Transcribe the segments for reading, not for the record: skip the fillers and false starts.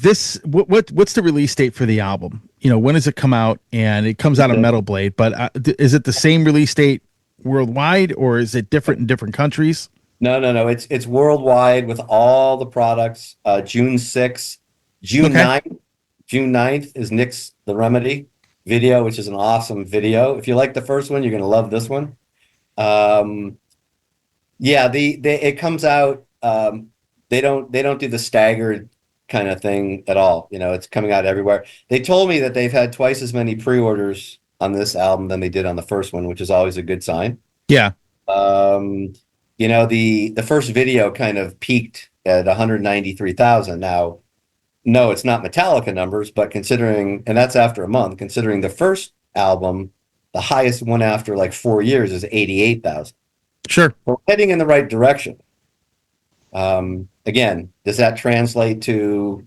this what's the release date for the album? When does it come out? And it comes out of Metal Blade, but is it the same release date worldwide, or is it different in different countries? No. It's worldwide with all the products. June 6th, June Okay. 9th. June 9th is Nick's The Remedy video, which is an awesome video. If you like the first one, you're going to love this one. It comes out. They don't do the staggered kind of thing at all. It's coming out everywhere. They told me that they've had twice as many pre-orders on this album than they did on the first one, which is always a good sign. Yeah. The first video kind of peaked at 193,000. Now, no, it's not Metallica numbers, but considering that's after a month, considering the first album, the highest one after like 4 years is 88,000. Sure. We're heading in the right direction. Again, does that translate to,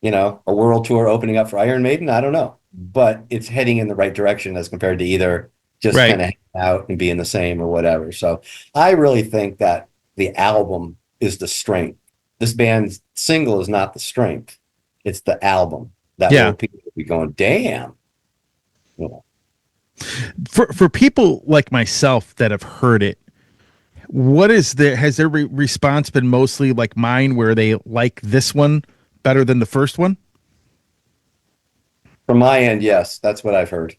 a world tour opening up for Iron Maiden? I don't know, but it's heading in the right direction as compared to either just kind of hang out and being the same or whatever. So I really think that the album is the strength. This band's single is not the strength. It's the album that will people be going, damn. For people like myself that have heard it, has their response been mostly like mine, where they like this one better than the first one? From my end, yes, that's what I've heard.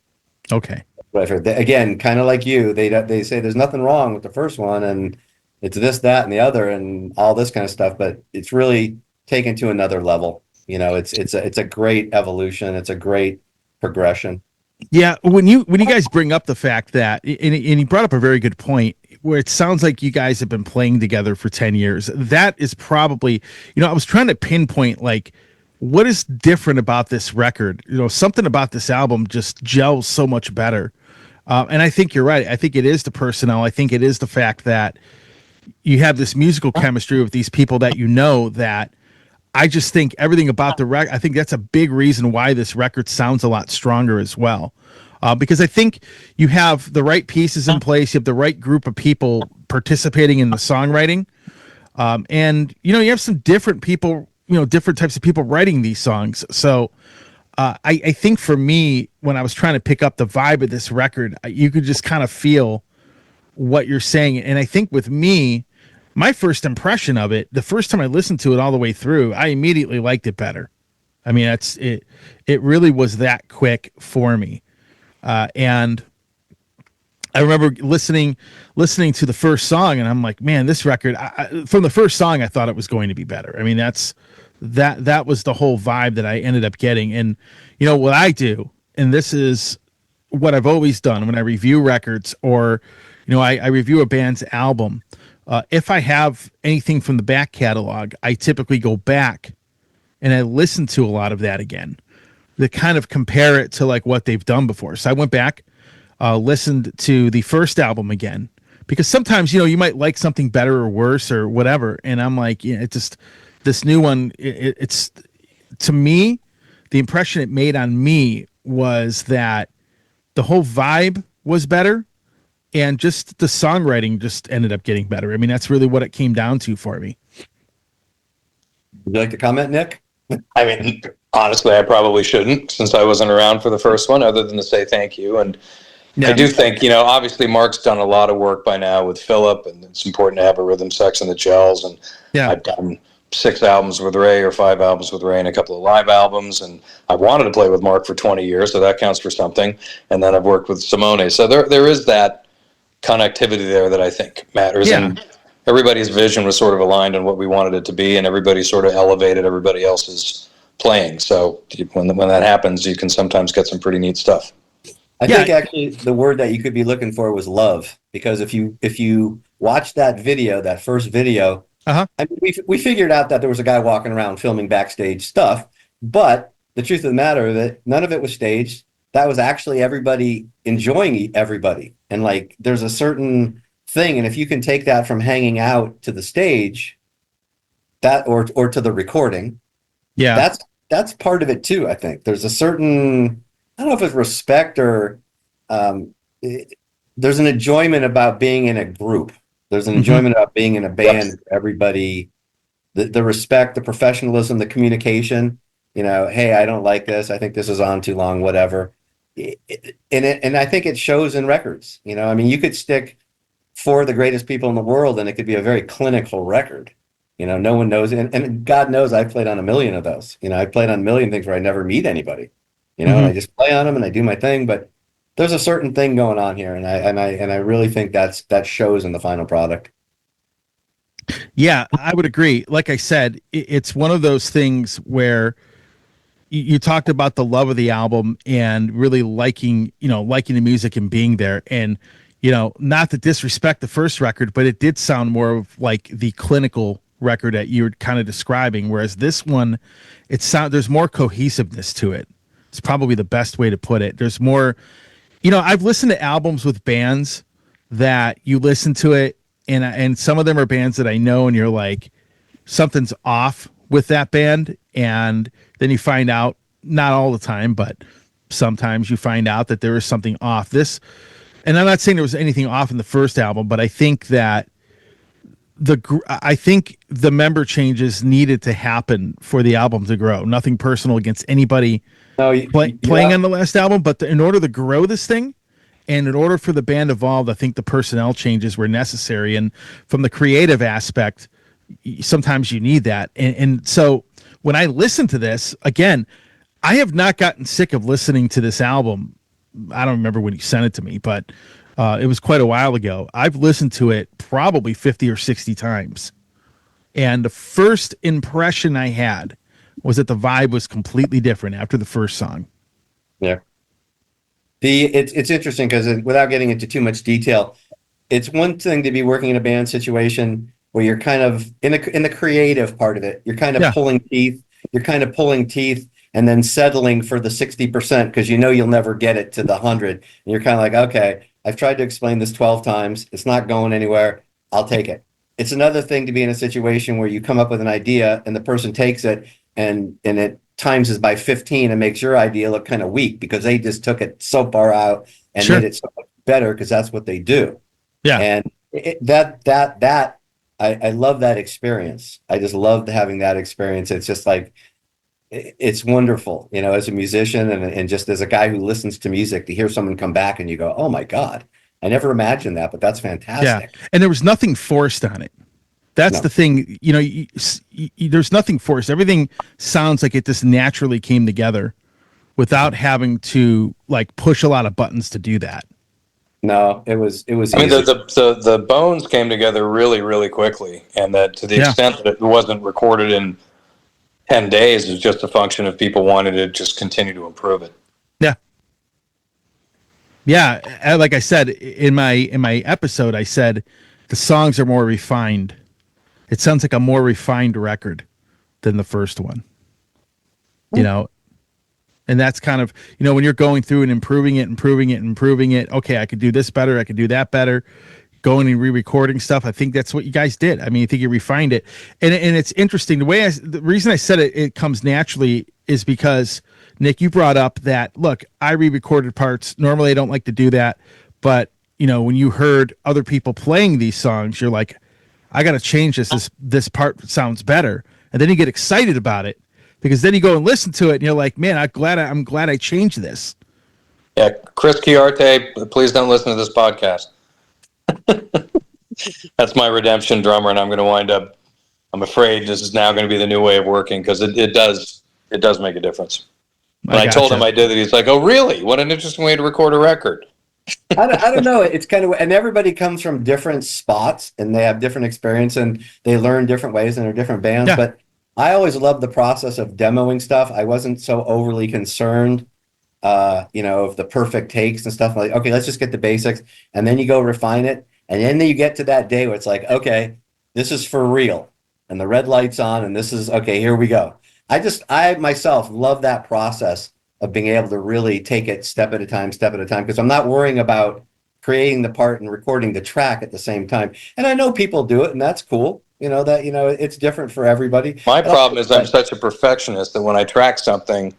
Okay. That's what I've heard. Again, kind of like you, they say there's nothing wrong with the first one, and it's this, that, and the other, and all this kind of stuff, but it's really taken to another level. It's a great evolution. It's a great progression. Yeah, when you guys bring up the fact that, and he brought up a very good point, where it sounds like you guys have been playing together for 10 years. That is probably, I was trying to pinpoint, like, what is different about this record? Something about this album just gels so much better. And I think you're right. I think it is the personnel. I think it is the fact that you have this musical chemistry with these people that that I just think everything about the record, I think that's a big reason why this record sounds a lot stronger as well. Because I think you have the right pieces in place, you have the right group of people participating in the songwriting. And, you have some different people, different types of people writing these songs. So I think for me, when I was trying to pick up the vibe of this record, you could just kind of feel what you're saying. And I think with me, my first impression of it, the first time I listened to it all the way through, I immediately liked it better. I mean, it really was that quick for me. And I remember listening to the first song, and I'm like, man, this record, from the first song, I thought it was going to be better. I mean, that was the whole vibe that I ended up getting. And, what I do, and this is what I've always done when I review records, or, I review a band's album. If I have anything from the back catalog, I typically go back and I listen to a lot of that again to kind of compare it to like what they've done before. So I went back, listened to the first album again, because sometimes, you might like something better or worse or whatever. And I'm like, it's just this new one. It's to me, the impression it made on me was that the whole vibe was better. And just the songwriting just ended up getting better. I mean, that's really what it came down to for me. Would you like to comment, Nick? I mean, honestly, I probably shouldn't, since I wasn't around for the first one, other than to say thank you. And I do think, obviously Mark's done a lot of work by now with Philip, and it's important to have a rhythm section that gels. And I've done 6 albums with Ray, or 5 albums with Ray, and a couple of live albums. And I wanted to play with Mark for 20 years, so that counts for something. And then I've worked with Simone. So there is that connectivity there that I think matters. Yeah. And everybody's vision was sort of aligned on what we wanted it to be, and everybody sort of elevated everybody else's playing. So when that happens, you can sometimes get some pretty neat stuff. I think actually the word that you could be looking for was love, because if you watch that video, that first video, I mean, we figured out that there was a guy walking around filming backstage stuff, but the truth of the matter is that none of it was staged. That was actually everybody enjoying everybody. And like, there's a certain thing. And if you can take that from hanging out to the stage, that, or to the recording, that's part of it too. I think there's a certain, I don't know if it's respect or, there's an enjoyment about being in a group. There's an enjoyment about being in a band. Everybody, the respect, the professionalism, the communication. hey, I don't like this. I think this is on too long, whatever. And I think it shows in records. I mean, you could stick 4 of the greatest people in the world, and it could be a very clinical record. No one knows. And God knows I've played on a million of those. I've played on a million things where I never meet anybody, and I just play on them and I do my thing. But there's a certain thing going on here. And I really think that shows in the final product. Yeah, I would agree. Like I said, it's one of those things where you talked about the love of the album and really liking the music and being there. And, not to disrespect the first record, but it did sound more of like the clinical record that you were kind of describing. Whereas this one, there's more cohesiveness to it. It's probably the best way to put it. There's more, I've listened to albums with bands that you listen to it, and some of them are bands that I know, and you're like, something's off with that band. And then you find out, not all the time, but sometimes you find out that there is something off. And I'm not saying there was anything off in the first album, but I think that the member changes needed to happen for the album to grow. Nothing personal against anybody playing on the last album, but in order to grow this thing, and in order for the band to evolve, I think the personnel changes were necessary. And from the creative aspect, sometimes you need that. And so when I listen to this, again, I have not gotten sick of listening to this album. I don't remember when you sent it to me, but it was quite a while ago. I've listened to it probably 50 or 60 times. And the first impression I had was that the vibe was completely different after the first song. Yeah. It's interesting because without getting into too much detail, it's one thing to be working in a band situation where you're kind of in the creative part of it. You're kind of pulling teeth. You're kind of pulling teeth and then settling for the 60% because you'll never get it to the 100. And you're kind of like, okay, I've tried to explain this 12 times. It's not going anywhere. I'll take it. It's another thing to be in a situation where you come up with an idea and the person takes it and it times is by 15 and makes your idea look kind of weak because they just took it so far out and made it so much better because that's what they do. Yeah. And I love that experience. I just loved having that experience. It's just like, it's wonderful, as a musician and just as a guy who listens to music, to hear someone come back and you go, oh my God, I never imagined that, but that's fantastic. Yeah. And there was nothing forced on it. That's the thing, there's nothing forced. Everything sounds like it just naturally came together without having to like push a lot of buttons to do that. No, it was. I mean, the bones came together really, really quickly, and that to the extent that it wasn't recorded in 10 days is just a function of people wanting to just continue to improve it. Yeah. Yeah. Like I said, in my episode, I said the songs are more refined. It sounds like a more refined record than the first one, and that's kind of, when you're going through and improving it. Okay, I could do this better. I could do that better. Going and re-recording stuff. I think that's what you guys did. I mean, I think you refined it, and it's interesting. The reason I said it comes naturally is because Nick, you brought up that look, I re-recorded parts. Normally, I don't like to do that, but when you heard other people playing these songs, you're like, I got to change this. This part sounds better, and then you get excited about it because then you go and listen to it, and you're like, man, I'm glad I changed this. Yeah, Chris Chiarte, please don't listen to this podcast. That's my redemption drummer, and I'm going to wind up. I'm afraid this is now going to be the new way of working because it does make a difference. When I told him I did it, he's like, "Oh, really? What an interesting way to record a record." I don't know. It's kind of, and everybody comes from different spots and they have different experience and they learn different ways and they're different bands. Yeah. But I always loved the process of demoing stuff. I wasn't so overly concerned, of the perfect takes and stuff. Like, okay, let's just get the basics, and then you go refine it, and then you get to that day where it's like, okay, this is for real, and the red light's on, and this is okay. Here we go. I myself love that process of being able to really take it step at a time, because I'm not worrying about creating the part and recording the track at the same time. And I know people do it, and that's cool. It's different for everybody. My problem is I'm such a perfectionist that when I track something,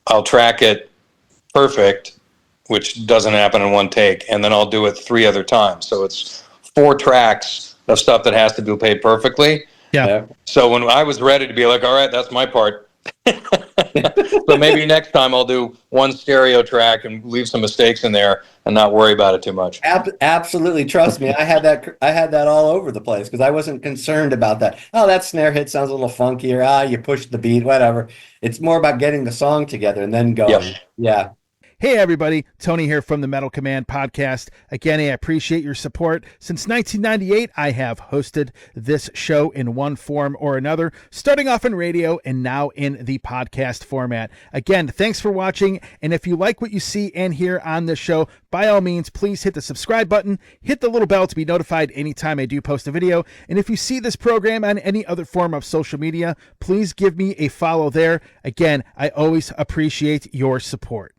I'll track it perfect, which doesn't happen in one take, and then I'll do it 3 other times. So it's 4 tracks of stuff that has to be played perfectly. Yeah. So when I was ready to be like, all right, that's my part, So maybe next time I'll do one stereo track and leave some mistakes in there and not worry about it too much. Absolutely, trust me. I had that all over the place because I wasn't concerned about that. Oh, that snare hit sounds a little funky, or you pushed the beat, whatever. It's more about getting the song together and then going. Yep. Yeah. Hey everybody, Tony here from the Metal Command podcast. Again, I appreciate your support. Since 1998, I have hosted this show in one form or another, starting off in radio and now in the podcast format. Again, thanks for watching, and if you like what you see and hear on this show, by all means, please hit the subscribe button, hit the little bell to be notified anytime I do post a video, and if you see this program on any other form of social media, please give me a follow there. Again, I always appreciate your support.